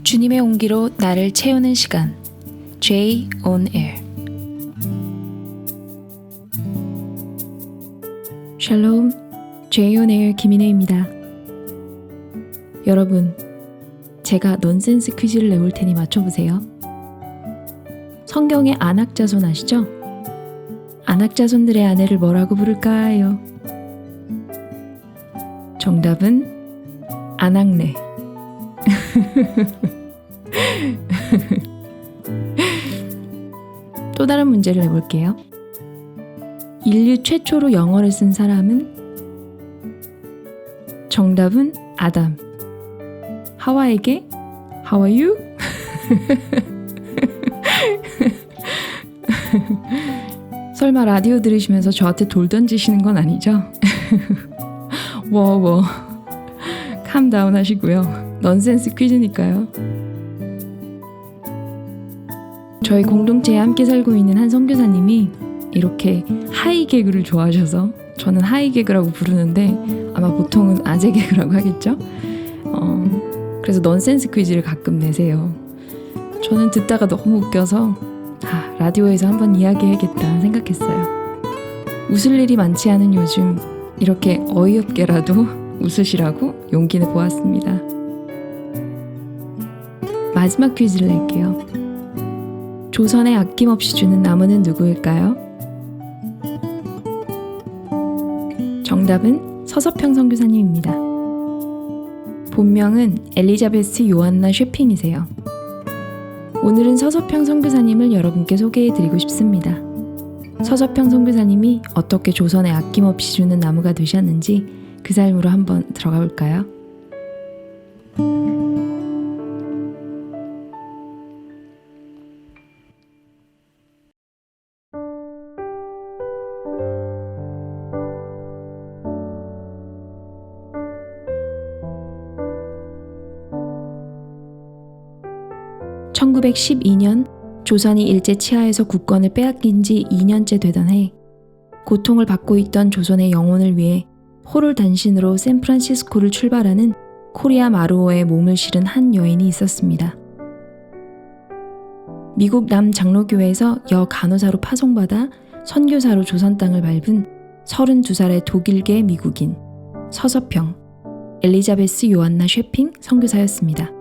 주님의 온기로 나를 채우는 시간 J on Air. 샬롬, J on Air 김인혜입니다. 여러분, 제가 넌센스 퀴즈를 내올 테니 맞춰보세요. 성경의 안악자손 아시죠? 안악자손들의 아내를 뭐라고 부를까요? 정답은 안악내. 또 다른 문제를 내볼게요. 인류 최초로 영어를 쓴 사람은? 정답은 아담. 하와에게 How are you? 설마 라디오 들으시면서 저한테 돌 던지시는 건 아니죠? 워워 캄다운 하시고요. 넌센스 퀴즈니까요. 저희 공동체에 함께 살고 있는 한 선교사님이 이렇게 하이 개그를 좋아하셔서 저는 하이 개그라고 부르는데 아마 보통은 아재 개그라고 하겠죠? 그래서 넌센스 퀴즈를 가끔 내세요. 저는 듣다가 너무 웃겨서 라디오에서 한번 이야기해야겠다 생각했어요. 웃을 일이 많지 않은 요즘 이렇게 어이없게라도 웃으시라고 용기를 보았습니다. 마지막 퀴즈를 낼게요. 조선에 아낌없이 주는 나무는 누구일까요? 정답은 서서평 선교사님입니다. 본명은 엘리자베스 요한나 쉐핑이세요. 오늘은 서서평 선교사님을 여러분께 소개해드리고 싶습니다. 서서평 선교사님이 어떻게 조선에 아낌없이 주는 나무가 되셨는지 그 삶으로 한번 들어가 볼까요? (1912년) 조선이 일제 치하에서 국권을 빼앗긴 지 2년째 되던 해, 고통을 받고 있던 조선의 영혼을 위해 호롤단신으로 샌프란시스코를 출발하는 코리아 마루오에 몸을 실은 한 여인이 있었습니다. 미국 남장로교회에서 여간호사로 파송받아 선교사로 조선 땅을 밟은 32살의 독일계 미국인 서서평 엘리자베스 요한나 쉐핑 선교사였습니다.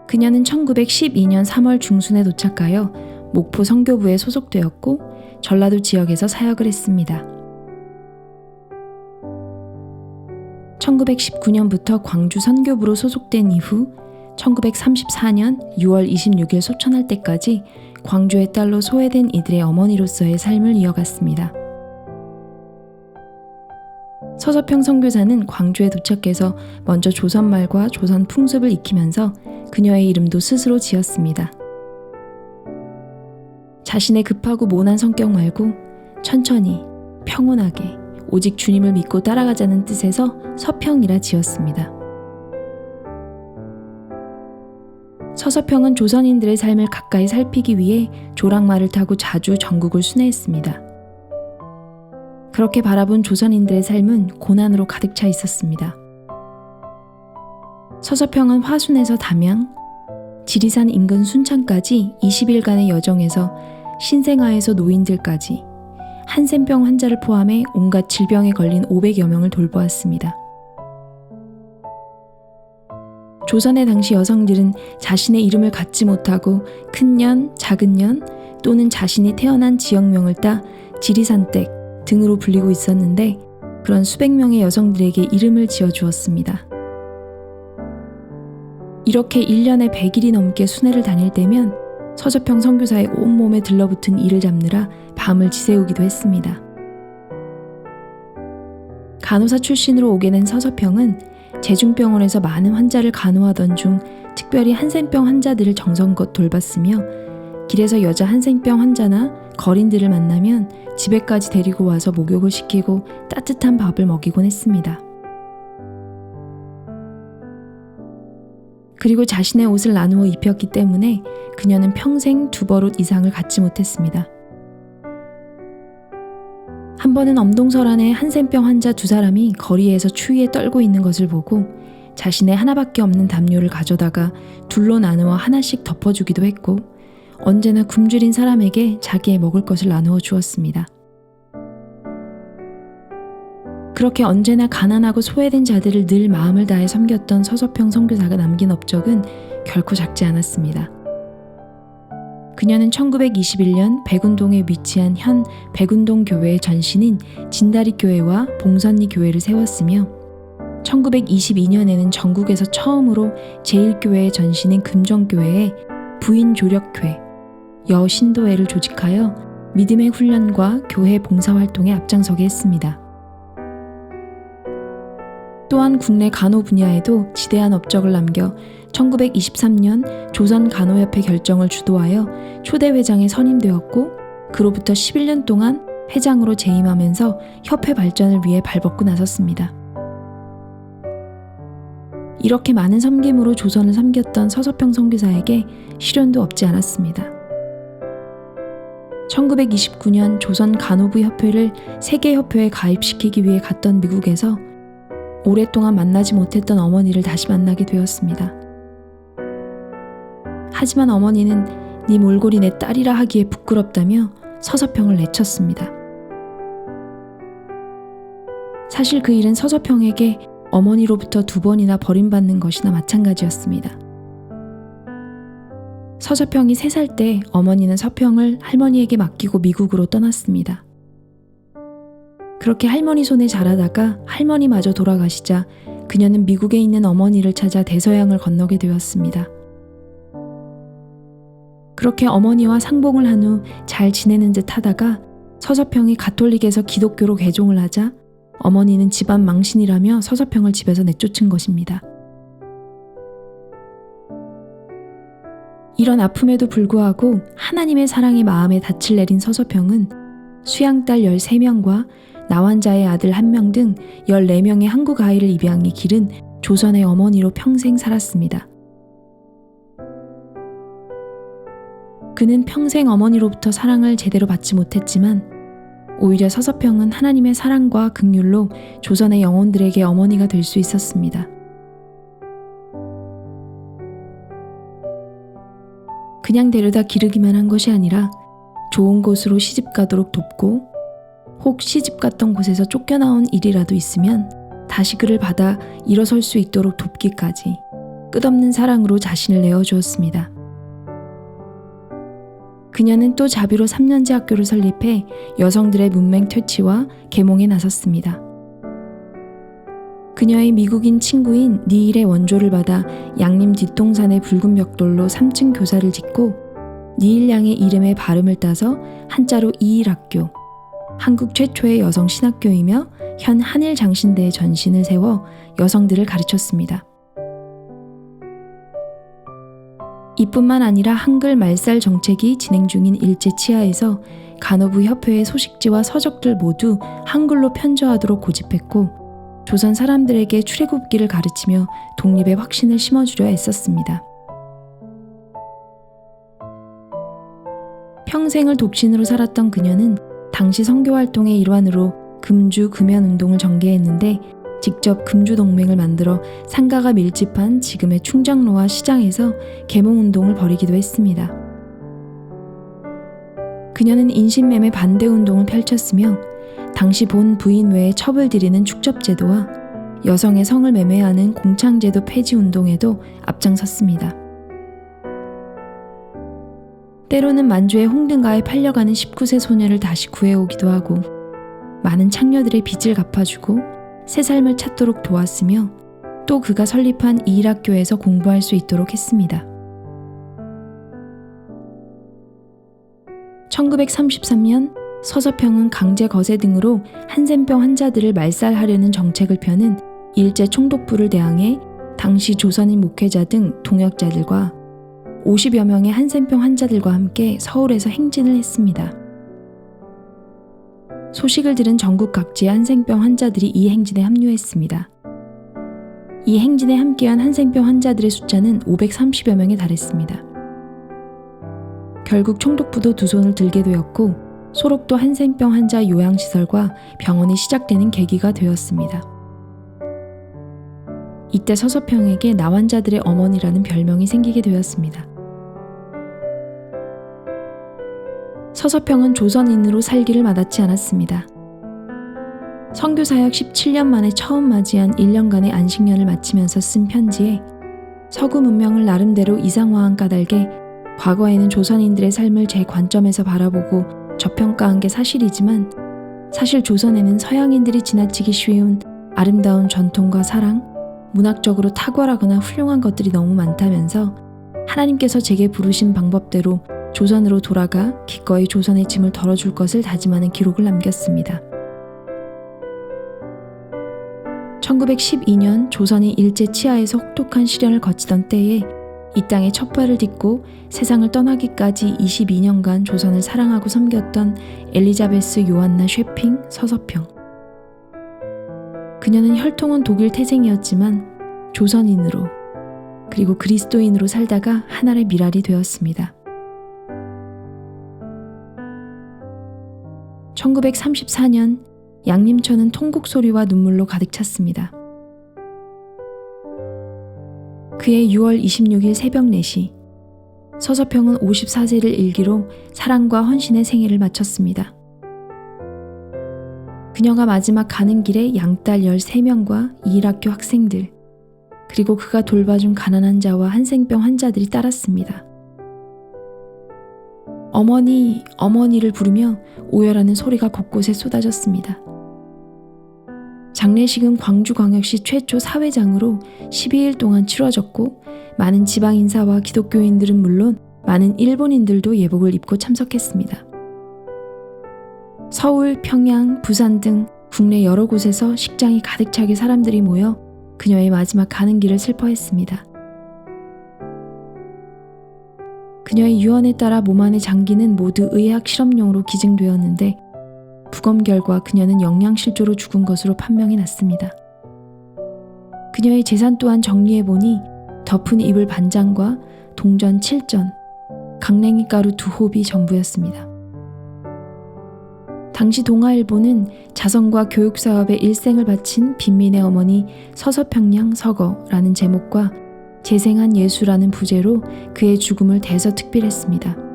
그녀는 1912년 3월 중순에 도착하여 목포 선교부에 소속되었고 전라도 지역에서 사역을 했습니다. 1919년부터 광주 선교부로 소속된 이후 1934년 6월 26일 소천할 때까지 광주의 딸로 소외된 이들의 어머니로서의 삶을 이어갔습니다. 서서평 선교사는 광주에 도착해서 먼저 조선말과 조선 풍습을 익히면서 그녀의 이름도 스스로 지었습니다. 자신의 급하고 모난 성격 말고 천천히, 평온하게, 오직 주님을 믿고 따라가자는 뜻에서 서평이라 지었습니다. 서서평은 조선인들의 삶을 가까이 살피기 위해 조랑말을 타고 자주 전국을 순회했습니다. 그렇게 바라본 조선인들의 삶은 고난으로 가득 차 있었습니다. 서서평은 화순에서 담양, 지리산 인근 순창까지 20일간의 여정에서 신생아에서 노인들까지 한센병 환자를 포함해 온갖 질병에 걸린 500여 명을 돌보았습니다. 조선의 당시 여성들은 자신의 이름을 갖지 못하고 큰 년, 작은 년 또는 자신이 태어난 지역명을 따 지리산댁 등으로 불리고 있었는데 그런 수백 명의 여성들에게 이름을 지어주었습니다. 이렇게 1년에 100일이 넘게 순회를 다닐 때면 서서평 선교사의 온몸에 들러붙은 이를 잡느라 밤을 지새우기도 했습니다. 간호사 출신으로 오게 된 서서평은 제중병원에서 많은 환자를 간호하던 중 특별히 한센병 환자들을 정성껏 돌봤으며 길에서 여자 한센병 환자나 거린들을 만나면 집에까지 데리고 와서 목욕을 시키고 따뜻한 밥을 먹이곤 했습니다. 그리고 자신의 옷을 나누어 입혔기 때문에 그녀는 평생 두벌옷 이상을 갖지 못했습니다. 한 번은 엄동설안의 한센병 환자 2사람이 거리에서 추위에 떨고 있는 것을 보고 자신의 하나밖에 없는 담요를 가져다가 둘로 나누어 하나씩 덮어주기도 했고 언제나 굶주린 사람에게 자기의 먹을 것을 나누어 주었습니다. 그렇게 언제나 가난하고 소외된 자들을 늘 마음을 다해 섬겼던 서서평 선교사가 남긴 업적은 결코 작지 않았습니다. 그녀는 1921년 백운동에 위치한 현 백운동 교회의 전신인 진다리 교회와 봉선리 교회를 세웠으며 1922년에는 전국에서 처음으로 제1교회의 전신인 금정교회에 부인조력회, 여신도회를 조직하여 믿음의 훈련과 교회 봉사활동에 앞장서게 했습니다. 또한 국내 간호 분야에도 지대한 업적을 남겨 1923년 조선간호협회 결정을 주도하여 초대회장에 선임되었고 그로부터 11년 동안 회장으로 재임하면서 협회 발전을 위해 발벗고 나섰습니다. 이렇게 많은 섬김으로 조선을 섬겼던 서서평 선교사에게 시련도 없지 않았습니다. 1929년 조선간호부 협회를 세계협회에 가입시키기 위해 갔던 미국에서 오랫동안 만나지 못했던 어머니를 다시 만나게 되었습니다. 하지만 어머니는 네 몰골이 내 딸이라 하기에 부끄럽다며 서서평을 내쳤습니다. 사실 그 일은 서서평에게 어머니로부터 2번이나 버림받는 것이나 마찬가지였습니다. 서서평이 3살 때 어머니는 서평을 할머니에게 맡기고 미국으로 떠났습니다. 그렇게 할머니 손에 자라다가 할머니마저 돌아가시자 그녀는 미국에 있는 어머니를 찾아 대서양을 건너게 되었습니다. 그렇게 어머니와 상봉을 한 후 잘 지내는 듯 하다가 서서평이 가톨릭에서 기독교로 개종을 하자 어머니는 집안 망신이라며 서서평을 집에서 내쫓은 것입니다. 이런 아픔에도 불구하고 하나님의 사랑이 마음에 닻을 내린 서서평은 수양딸 13명과 나환자의 아들 1명 등 14명의 한국 아이를 입양해 기른 조선의 어머니로 평생 살았습니다. 그는 평생 어머니로부터 사랑을 제대로 받지 못했지만 오히려 서서평은 하나님의 사랑과 긍휼로 조선의 영혼들에게 어머니가 될 수 있었습니다. 그냥 데려다 기르기만 한 것이 아니라 좋은 곳으로 시집가도록 돕고 혹 시집갔던 곳에서 쫓겨나온 일이라도 있으면 다시 그를 받아 일어설 수 있도록 돕기까지 끝없는 사랑으로 자신을 내어주었습니다. 그녀는 또 자비로 3년제 학교를 설립해 여성들의 문맹 퇴치와 계몽에 나섰습니다. 그녀의 미국인 친구인 니일의 원조를 받아 양림 뒷동산의 붉은 벽돌로 3층 교사를 짓고 니일 양의 이름의 발음을 따서 한자로 이일학교, 한국 최초의 여성 신학교이며 현 한일장신대의 전신을 세워 여성들을 가르쳤습니다. 이뿐만 아니라 한글 말살 정책이 진행 중인 일제 치하에서 간호부 협회의 소식지와 서적들 모두 한글로 편저하도록 고집했고 조선 사람들에게 출애굽기를 가르치며 독립의 확신을 심어주려 애썼습니다. 평생을 독신으로 살았던 그녀는 당시 선교활동의 일환으로 금주 금연운동을 전개했는데 직접 금주동맹을 만들어 상가가 밀집한 지금의 충정로와 시장에서 계몽운동을 벌이기도 했습니다. 그녀는 인신매매 반대운동을 펼쳤으며 당시 본 부인 외에 첩을 들이는 축접제도와 여성의 성을 매매하는 공창제도 폐지운동에도 앞장섰습니다. 때로는 만주의 홍등가에 팔려가는 19세 소녀를 다시 구해오기도 하고 많은 창녀들의 빚을 갚아주고 새 삶을 찾도록 도왔으며 또 그가 설립한 이일학교에서 공부할 수 있도록 했습니다. 1933년 서서평은 강제 거세 등으로 한센병 환자들을 말살하려는 정책을 펴는 일제 총독부를 대항해 당시 조선인 목회자 등 동역자들과 50여 명의 한센병 환자들과 함께 서울에서 행진을 했습니다. 소식을 들은 전국 각지의 한센병 환자들이 이 행진에 합류했습니다. 이 행진에 함께한 한센병 환자들의 숫자는 530여 명에 달했습니다. 결국 총독부도 두 손을 들게 되었고 소록도 한센병 환자 요양시설과 병원이 시작되는 계기가 되었습니다. 이때 서서평에게 나환자들의 어머니라는 별명이 생기게 되었습니다. 서서평은 조선인으로 살기를 마다치 않았습니다. 선교사역 17년 만에 처음 맞이한 1년간의 안식년을 마치면서 쓴 편지에 서구 문명을 나름대로 이상화한 까닭에 과거에는 조선인들의 삶을 제 관점에서 바라보고 저평가한 게 사실이지만 사실 조선에는 서양인들이 지나치기 쉬운 아름다운 전통과 사랑, 문학적으로 탁월하거나 훌륭한 것들이 너무 많다면서 하나님께서 제게 부르신 방법대로 조선으로 돌아가 기꺼이 조선의 짐을 덜어줄 것을 다짐하는 기록을 남겼습니다. 1912년 조선이 일제 치하에서 혹독한 시련을 거치던 때에 이 땅에 첫 발을 딛고 세상을 떠나기까지 22년간 조선을 사랑하고 섬겼던 엘리자베스 요한나 쉐핑 서서평. 그녀는 혈통은 독일 태생이었지만 조선인으로 그리고 그리스도인으로 살다가 하늘의 미랄이 되었습니다. 1934년 양림천은 통곡 소리와 눈물로 가득 찼습니다. 그해 6월 26일 새벽 4시 서서평은 54세를 일기로 사랑과 헌신의 생애를 마쳤습니다. 그녀가 마지막 가는 길에 양딸 13명과 이일학교 학생들 그리고 그가 돌봐준 가난한 자와 한센병 환자들이 따랐습니다. 어머니, 어머니를 부르며 오열하는 소리가 곳곳에 쏟아졌습니다. 장례식은 광주광역시 최초 사회장으로 12일 동안 치러졌고 많은 지방 인사와 기독교인들은 물론 많은 일본인들도 예복을 입고 참석했습니다. 서울, 평양, 부산 등 국내 여러 곳에서 식장이 가득 차게 사람들이 모여 그녀의 마지막 가는 길을 슬퍼했습니다. 그녀의 유언에 따라 몸 안의 장기는 모두 의학 실험용으로 기증되었는데 부검 결과 그녀는 영양실조로 죽은 것으로 판명이 났습니다. 그녀의 재산 또한 정리해보니 덮은 이불 반장과 동전 7전, 강냉이 가루 2홉이 전부였습니다. 당시 동아일보는 자선과 교육사업에 일생을 바친 빈민의 어머니 서서평양 서거라는 제목과 재생한 예수라는 부제로 그의 죽음을 대서특필했습니다.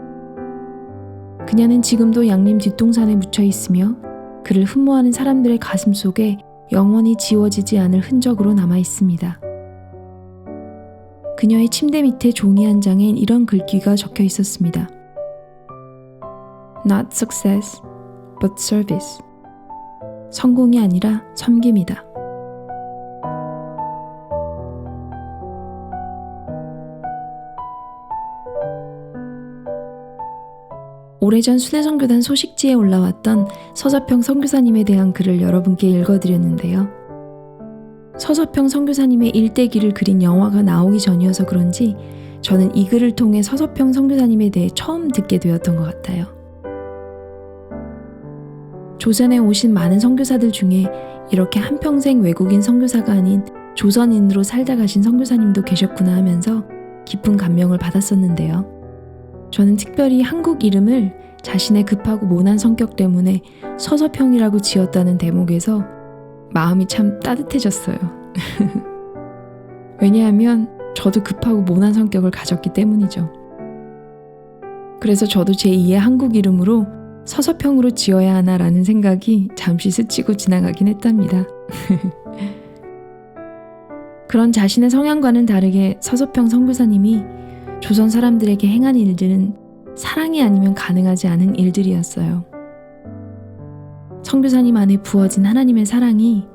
그녀는 지금도 양림 뒷동산에 묻혀 있으며 그를 흠모하는 사람들의 가슴 속에 영원히 지워지지 않을 흔적으로 남아 있습니다. 그녀의 침대 밑에 종이 한 장엔 이런 글귀가 적혀 있었습니다. Not success, but service. 성공이 아니라 섬김이다. 오래전 순회선교단 소식지에 올라왔던 서서평 선교사님에 대한 글을 여러분께 읽어드렸는데요. 서서평 선교사님의 일대기를 그린 영화가 나오기 전이어서 그런지 저는 이 글을 통해 서서평 선교사님에 대해 처음 듣게 되었던 것 같아요. 조선에 오신 많은 선교사들 중에 이렇게 한평생 외국인 선교사가 아닌 조선인으로 살다 가신 선교사님도 계셨구나 하면서 깊은 감명을 받았었는데요. 저는 특별히 한국 이름을 자신의 급하고 모난 성격 때문에 서서평이라고 지었다는 대목에서 마음이 참 따뜻해졌어요. 왜냐하면 저도 급하고 모난 성격을 가졌기 때문이죠. 그래서 저도 제2의 한국 이름으로 서서평으로 지어야 하나라는 생각이 잠시 스치고 지나가긴 했답니다. 그런 자신의 성향과는 다르게 서서평 선교사님이 조선 사람들에게 행한 일들은 사랑이 아니면 가능하지 않은 일들이었어요. 선교사님 안에 부어진 하나님의 사랑이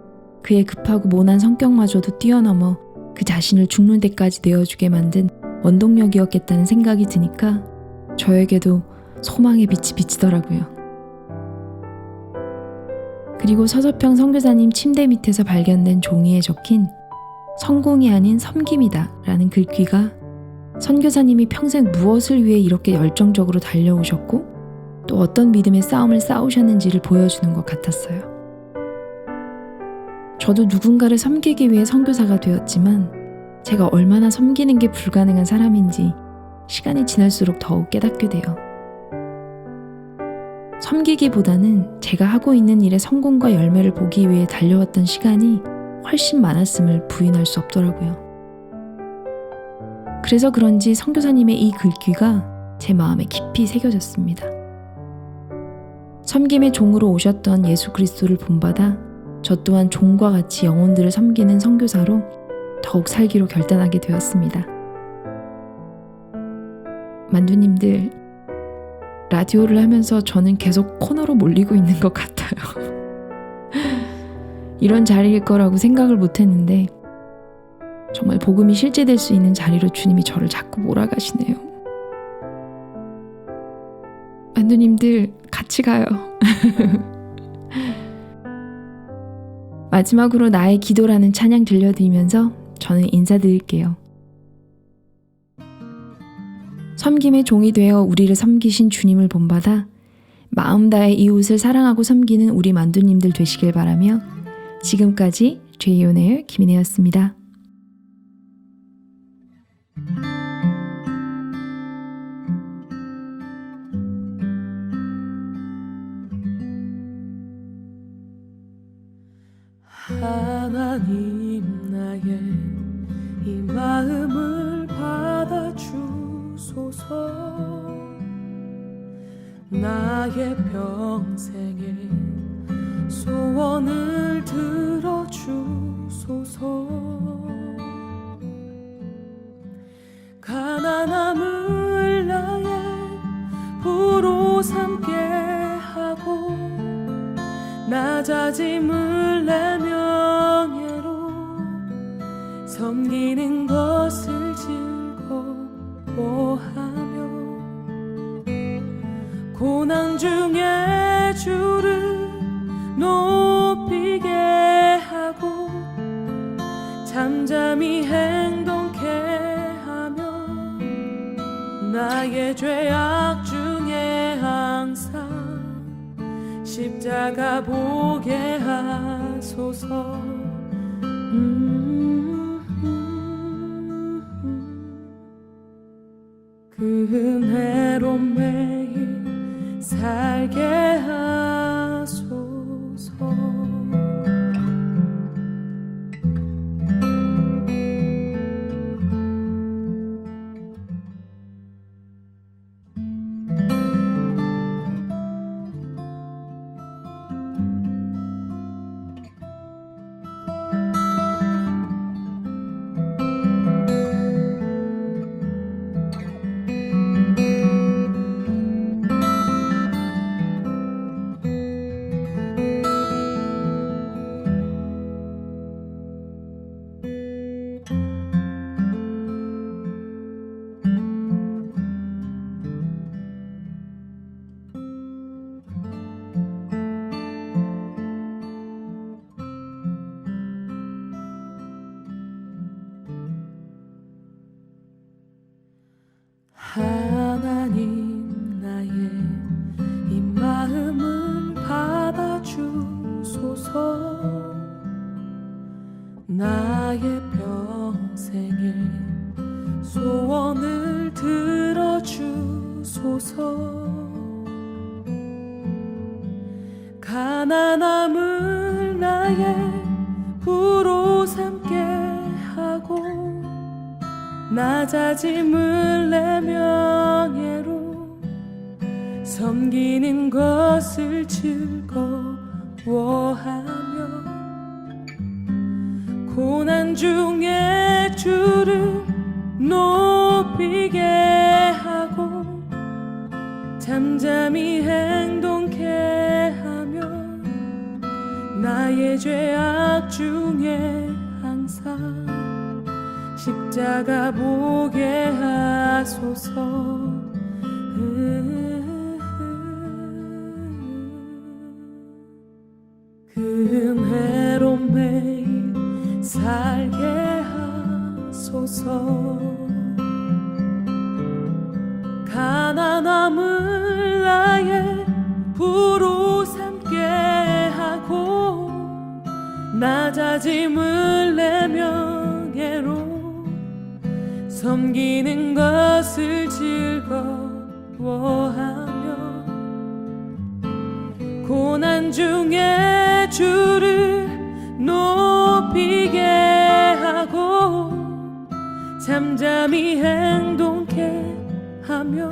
그의 급하고 모난 성격마저도 뛰어넘어 그 자신을 죽는 데까지 내어주게 만든 원동력이었겠다는 생각이 드니까 저에게도 소망의 빛이 비치더라고요. 그리고 서서평 선교사님 침대 밑에서 발견된 종이에 적힌 성공이 아닌 섬김이다 라는 글귀가 선교사님이 평생 무엇을 위해 이렇게 열정적으로 달려오셨고 또 어떤 믿음의 싸움을 싸우셨는지를 보여주는 것 같았어요. 저도 누군가를 섬기기 위해 선교사가 되었지만 제가 얼마나 섬기는 게 불가능한 사람인지 시간이 지날수록 더욱 깨닫게 돼요. 섬기기보다는 제가 하고 있는 일의 성공과 열매를 보기 위해 달려왔던 시간이 훨씬 많았음을 부인할 수 없더라고요. 그래서 그런지 선교사님의 이 글귀가 제 마음에 깊이 새겨졌습니다. 섬김의 종으로 오셨던 예수 그리스도를 본받아 저 또한 종과 같이 영혼들을 섬기는 선교사로 더욱 살기로 결단하게 되었습니다. 만두님들, 라디오를 하면서 저는 계속 코너로 몰리고 있는 것 같아요. 이런 자리일 거라고 생각을 못했는데 정말 복음이 실제될 수 있는 자리로 주님이 저를 자꾸 몰아가시네요. 만두님들 같이 가요. 마지막으로 나의 기도라는 찬양 들려드리면서 저는 인사드릴게요. 섬김의 종이 되어 우리를 섬기신 주님을 본받아 마음 다해 이웃을 사랑하고 섬기는 우리 만두님들 되시길 바라며 지금까지 제이온에어 김인혜였습니다. 하나님 나의 이 마음을 받아주소서. 나의 평생의 소원을 들어주소서. 가난함을 나의 부로 삼게 하고 낮아짐을 내 명예로 섬기는 것을 즐거워하며 고난 중에 주를 높이게 하고 잠잠히 행동케 하며 나의 죄악 중에 항상 십자가 보게 하소서. 그 은혜로 매일 살게 하소서. 하나님 나의 이 마음을 받아주소서. 나의 평생의 소원을 들어주소서. 가난함을 나의 부로 삼게 하고 낮아짐을 내 명예로 섬기는 것을 즐거워하며 고난 중에 주를 높이게 하고 잠잠히 행동케 하며 나의 죄악 중에 항상 십자가 보게 하소서. 그 은혜로 매일 살게 하소서. 가난함을 나의 부로 삼게 하고 낮아짐을 내 명예로 섬기는 것을 즐거워하며 고난 중에 주를 높이게 하고 잠잠히 행동케 하며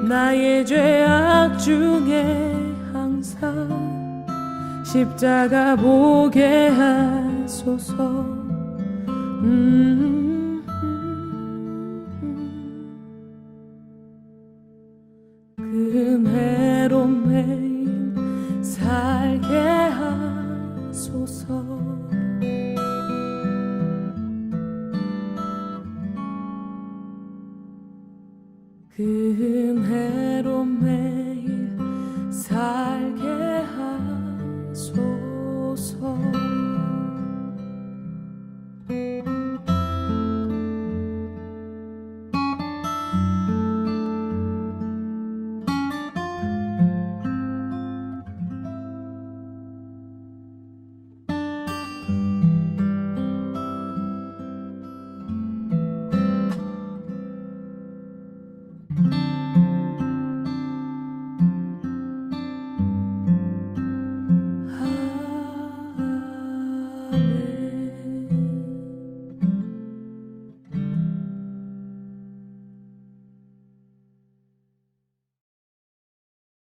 나의 죄악 중에 항상 십자가 보게 하소서. 그